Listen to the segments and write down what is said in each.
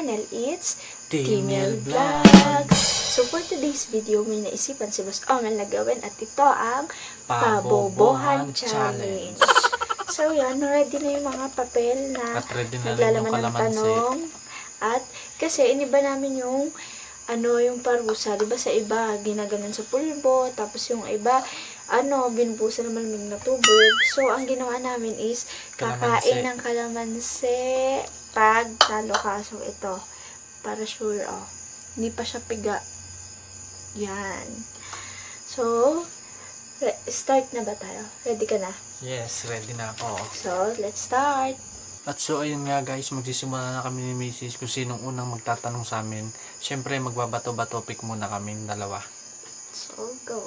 channel. It's Timel Vlogs. So for today's video, may naisipan si Boss Omel na gawin at ito ang Pabobohan Challenge. So yan, ready na yung mga papel na At ready na rin yung naglalaman ng kalamansi. tanong. At kasi iniba namin yung yung parusa. Diba sa iba, ginaganon sa pulbo. Tapos yung iba, binubusan ng malamig na tubig. So, ang ginawa namin is kakain ng kalamansi pag talo ka. So, ito. Para sure, hindi pa siya piga. Yan. So, start na ba tayo? Ready ka na? Yes, ready na ako. So, let's start. At so, ayun nga guys, magsisimula na kami ni Mrs. kung sinong unang magtatanong sa amin. Siyempre, magbabato-bato pick muna kaming dalawa. So, go.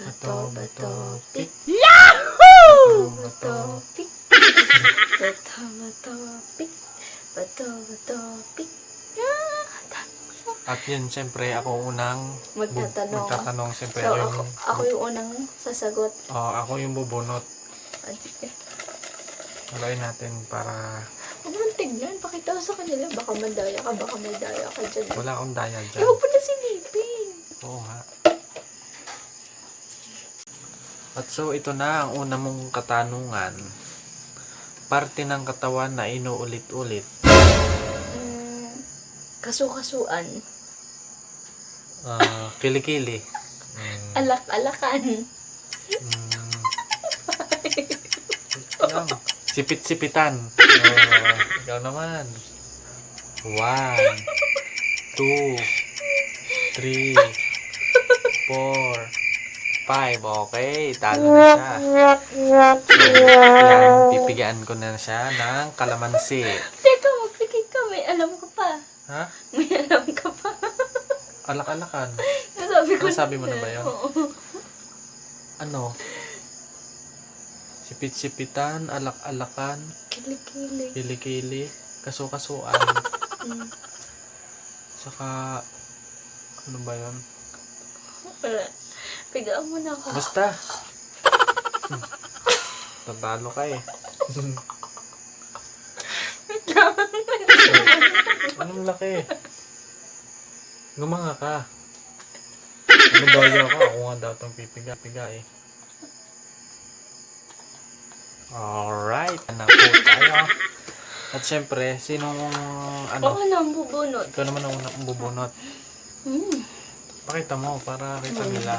Bato, pick. Yahoo! Bato, pick. Bato, pick. Bato, pick. At yun, siyempre, ako unang magtatanong. Siyempre, So, ako yung unang sasagot. Ako yung bubunot. Malayin natin para... Huwag mong tignan. Pakita ko sa kanila. Baka madaya ka. Baka may daya ka dyan. Wala akong daya dyan. Huwag mo na silipin. Oo nga. At so, ito na ang una mong katanungan. Parte ng katawan na inuulit-ulit. Kasu-kasuan. Kilikili. Alak-alakan. Sipit-sipitan. Ikaw naman. 1, 2, 3, 4, 5. Okay, talo na siya. So, yan, pipigaan ko na siya ng kalamansi. Teka, magpikit ka. May alam ka pa. Ha? May alam ka pa. Alak-alakan. Sabi mo na ba yun? Oo. Ano? Sipit-sipitan, alak-alakan, Kilikili. kilikili, kaso-kasuan. Saka, ano ba yun? Pigaan mo na ka. Basta. Tatalo ka eh. Anong laki? Gumanga ka. Nagdaya ka. Ako nga daw itong pipiga eh. Alright. Na po tayo. At syempre, sinong Ako na ang bubunot. Ikaw naman ang unang bubunot. Pakita mo para kita nila.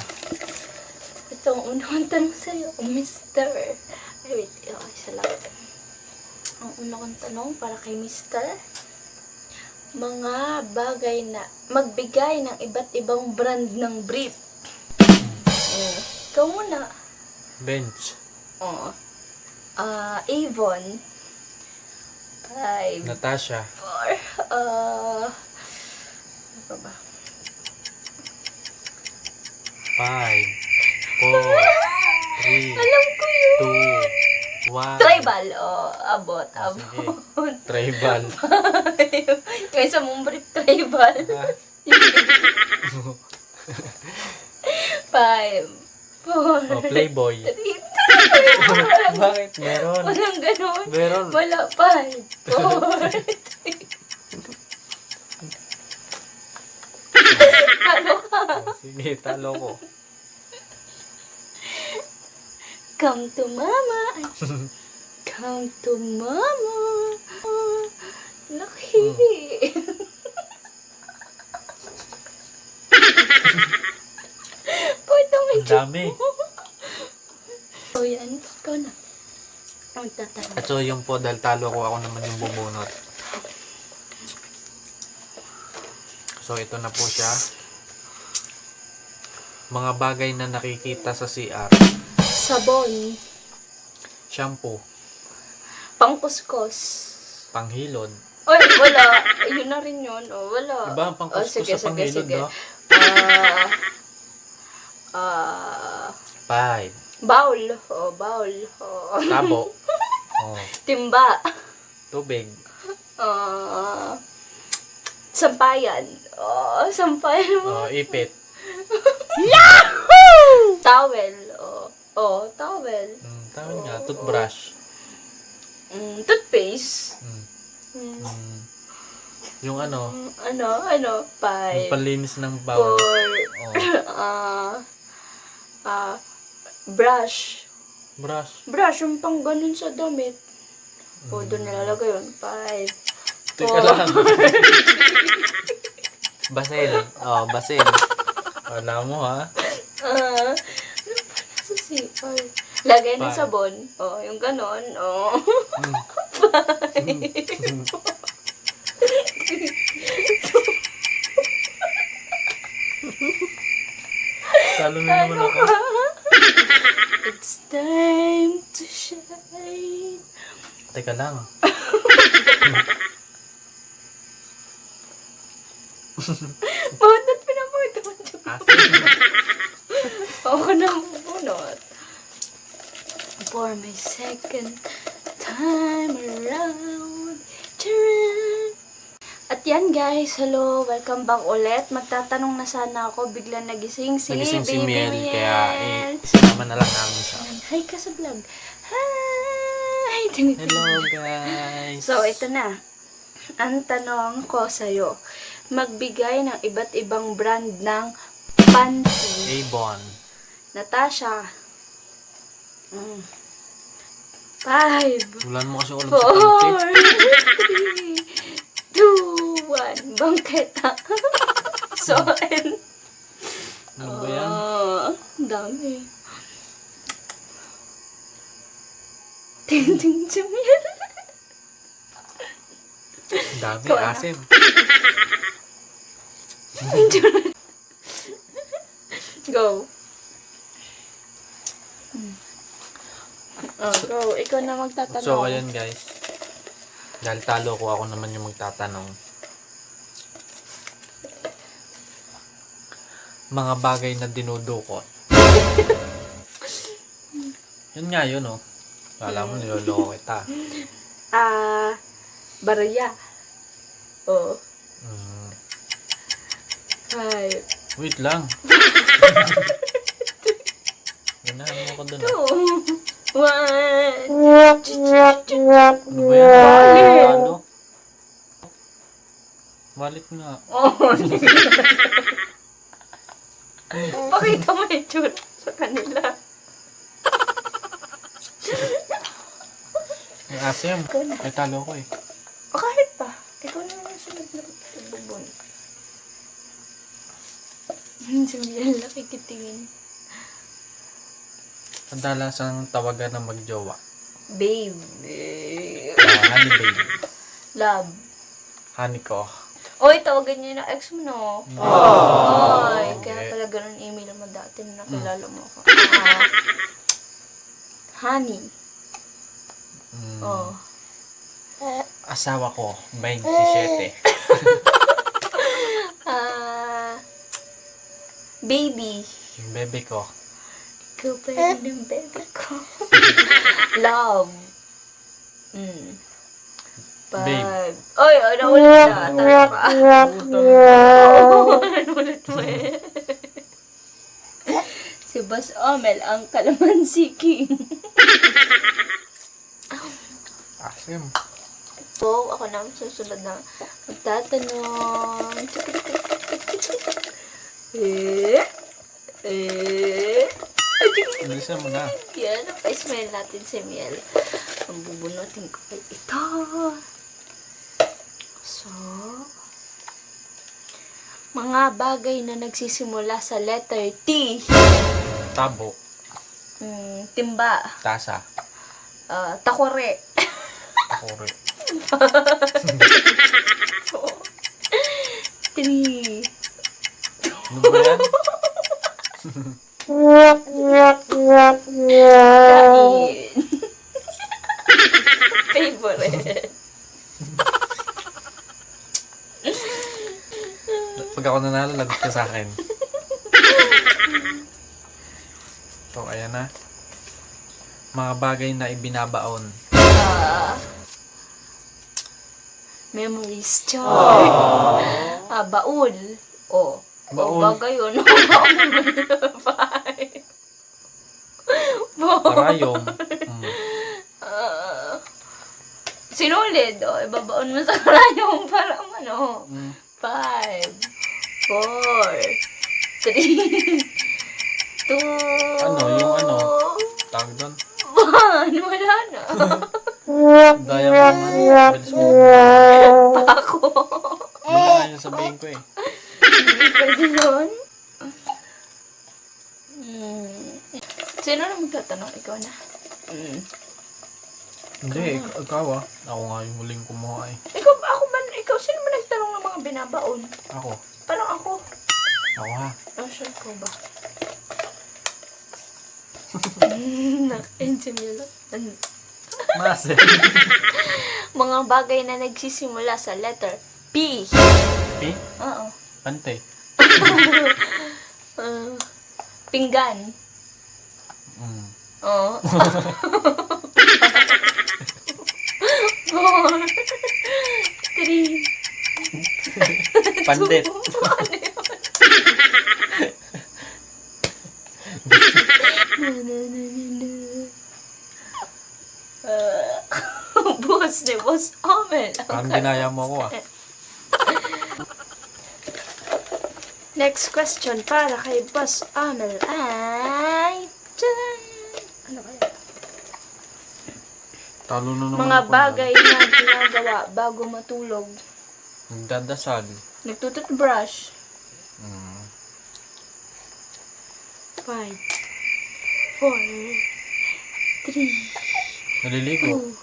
Ito ang unang tanong sa'yo, Mr. Ay, wait. Okay, isa lang. Ang unang tanong para kay Mr. Mga bagay na magbigay ng iba't ibang brand ng brief. Ikaw muna. Bench. Avon. 5. Natasha. 4. Ano ba? 5, 4, 3, Alam ko yun. 2, 1. Tribal. Abot. Sige. Tribal. Yung isa mong brief, tribal. 5, 4, Playboy. 3, Bakit? Meron. walang ganon. Meron. Wala, 5, 4, 3. Sige, talo ko. Come to mama. Come to mama. Laki. Puto may Ang dami. So yan, ikaw na. Ang tatanong. At so yung po, dahil talo ako naman yung bubunot. So ito na po siya. Mga bagay na nakikita sa CR. Sabon. Shampoo. Pangkuskus. Panghilod. Oy, wala. Yun na rin yun. Wala. Diba ang pangkuskus sa panghilod, no? 5. Bowl. Bowl. Tabo. Timba. Tubig. Sampayan. Sampayan. Ipit. Yahoo! Towel. Towel. Tawag nga, toothbrush. Toothpaste. Yung ano, Ano? yung 5, panlinis ng bawal. 4, Oh, brush. brush. Brush, yung pang ganun sa damit. O, doon nalalagay yun. 5, Teka lang. Basil. Oh, basil. Wala mo ha. ano pa nasa CR? Lagay ng Five. sabon. O, yung ganon. O. Talo na naman ako. It's time to shine. Teka lang. Bunot, pinabunot. Asin. Ako na bubunot. For my second time around. Charan! At yan guys, hello, welcome back ulit. Magtatanong na sana ako, bigla nagising si Nagising si Baby Miel, Miel. kaya isinama na lang namin siya. Hi ka sa vlog. Hi! Hello guys. So, ito na. Ang tanong ko sa'yo, magbigay ng iba't ibang brand ng panty. Avon. Natasha. 5, Wala mo kasi ulam sa panty. 4, 3, 2, 1. Bangketa. So, and... Ano ba yan? Ang dami. Ting-ting Jumiel. Ang dami, Ikaw, anak. asim. Go. Oh, go. Ikaw na magtatanong. So, ayan guys. Dahil talo ko, ako naman yung magtatanong. Mga bagay na dinudukot. Yun nga yun, oh. Kala mo, niloloko kita. Barya. Oh. 5, Wait lang. Ganahan mo ko dun. 2, 1. Ano ba yan? Ano? Malit nga. Oh. Pakita mo yung tsura sa kanila. May asim. May talo ko eh. O kahit pa. Ikaw na naman sunod na bubun. Julian, nakikitingin. Kadalasang tawagan ng magjowa. Babe. Honey babe. Love. Honey ko. Oy, tawagan niyo na ex mo, no? Oy, kaya pala ganun email mo dati na nakilala mo ako. Honey. Oh. Asawa ko, 27. Baby. Yung bebe ko. Ikaw pa rin ng baby ko. Love. 5. Babe. Oy, naulit na. Talo ka. Naulit mo eh. Si Boss Omel, ang Kalamansi King. Asim. So, ako na susunod na magtatanong. Bilisan mo na. Yan, pa-smile natin si Miel. Ang bubunutin ko ay ito. So, mga bagay na nagsisimula sa letter T. Tabo. Timba. Tasa. Takware. Takore. 3. Ano ba yan? Kain. Favorite. Pag ako nanalo, lagot ka sa akin. So, ayan na. Mga bagay na ibinabaon. Memories. Joy. Baul. Oh. Baul. Bagay yun. Baul. Karayom. Sinulid. O, ibabaon mo sa karayong para ano. Mm. 5, 4, 3, 2, Ano, yung ano? Tawag doon. 1. Wala na. Daya mo naman. Bilis mo. Ako. Wala nga yung sabihin ko eh. Hindi pwede yun. Sino na magtatanong? Ikaw na. Hindi, ikaw ah. Ako nga yung huling kumuha eh. Ikaw, sino ba nagtanong ng mga binabaon? Ako. Parang ako. Ako ha. Sure ko ba? Nak-ensimula. Mase. Mga bagay na nagsisimula sa letter P. P? Oo. Pante. Pinggan. Mm. Oo. 4, 3, Pandit. Boss ni Boss Amel. Parang dinaya mo ako ah. Next question para kay Boss Amel ay... Tcharan! Ano kaya? Talo na naman Mga ako bagay dyan. na ginagawa bago matulog. Nagdadasal. Nagtututbrush. Mm. 5, 4, 3, Naliligo. 2,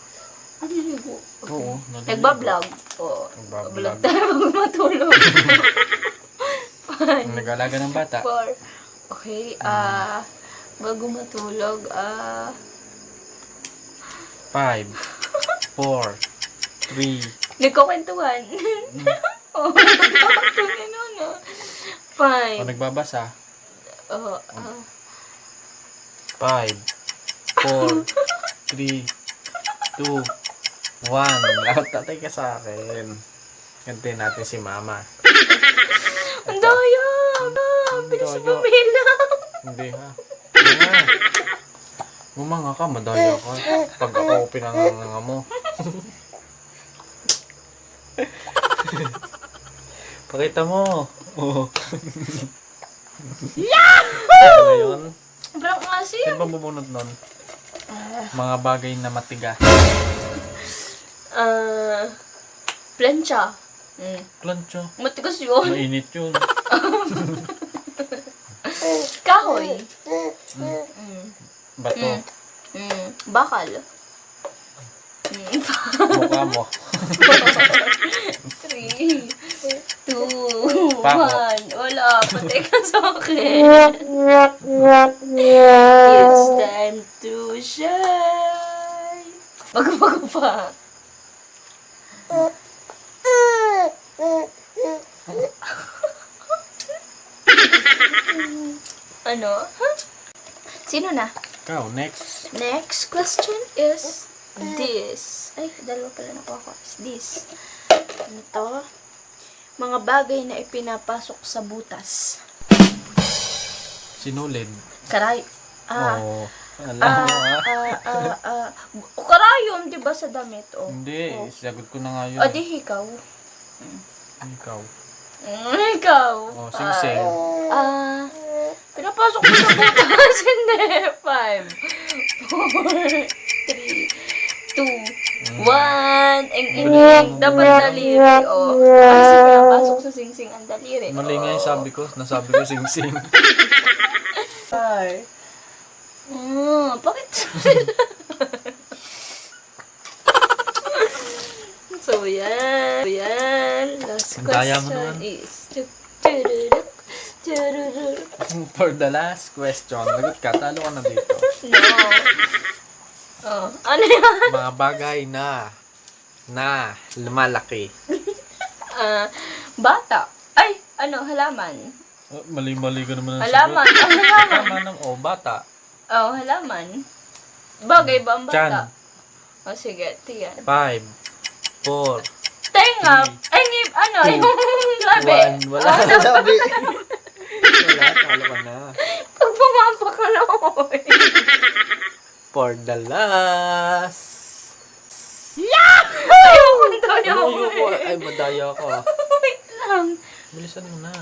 naliligo. Oo, naliligo. Nagbablog. Oo. Nagbablog. Nagbablog tayo bago matulog. Nag-alaga ng bata. 4. Okay, bago matulog, 5, 4, 3. nagkukwentuhan. Oo, nagkukwentuhan nun, O 5. nagbabasa. Oo, 5, 4, 3, 2, 1. Tatay ka sa akin. Ganti natin si Mama. ang daya! Bilis daya. Pamela. Hindi ha. Nga. Gumanga ka, madaya ka. Pag ako pinanganga mo. Pakita mo. Oo. Ito ngayon. Parang kasi. Saan ba bubunod nun? Mga bagay na matiga. Plancha. Plancho. Matigas yun. Mainit yun. Kahoy. Bato. Bakal. Mukha mo. 3, 2, 1. Pako. Wala. Patay ka sa akin. It's time to shine. Bago pa. Ano? Huh? Sino na? Ikaw, next. Next question is this. Ay, dalawa pala nakuha ko. Is this. Ano to? Mga bagay na ipinapasok sa butas. Sinulid. Karay. Oo. Alam mo Karayom, di ba sa damit? Oh. Hindi, Oh. sagot ko na nga yun. O, di ikaw. Ikaw. Ikaw. Oh, sing-sing. Pinapasok mo sa butas. Hindi. 5, 4, 3, 2, 1. Ang dapat daliri. O. Kasi pinapasok sa sing-sing ang daliri. Mali nga yung sabi ko. Nasabi ko sing-sing. Ay. Bakit? So, yan. Last Ang daya mo question naman. is... Chururuk. For the last question, lagot ka, talo ka na dito. No. Ano yan? Mga bagay na lumalaki. Bata. Ay, halaman. Oh, mali-mali ka naman ang Halaman. sagot. Halaman. Halaman ng bata. Halaman. Bagay ba ang Tiyan. bata? Sige, tiyan. 5, 4, Tenga. Ay, yung labi. 1. Wala ka sabi. Wala, talo ka na. Pag pumampak ka na, oy. For the last... Yahoo! Ayaw mo Ayoko. eh. Ay, madaya ka. Wait lang. Bilisan mo na.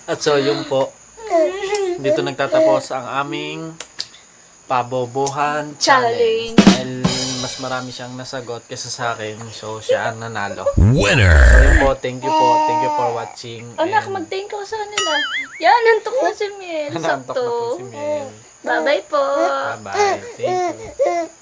At so, yun po. Dito nagtatapos ang aming pabobohan challenge. Challenge. Dahil mas marami siyang nasagot kaysa sa akin. So, siya ang nanalo. Winner! So, yun po. Thank you po. Thank you for watching. Anak, And mag-thank ka sa kanila. Yan, nantok na si Miel. nanantok na po Sakto. si Mel. Bye-bye po. Bye-bye. Thank you.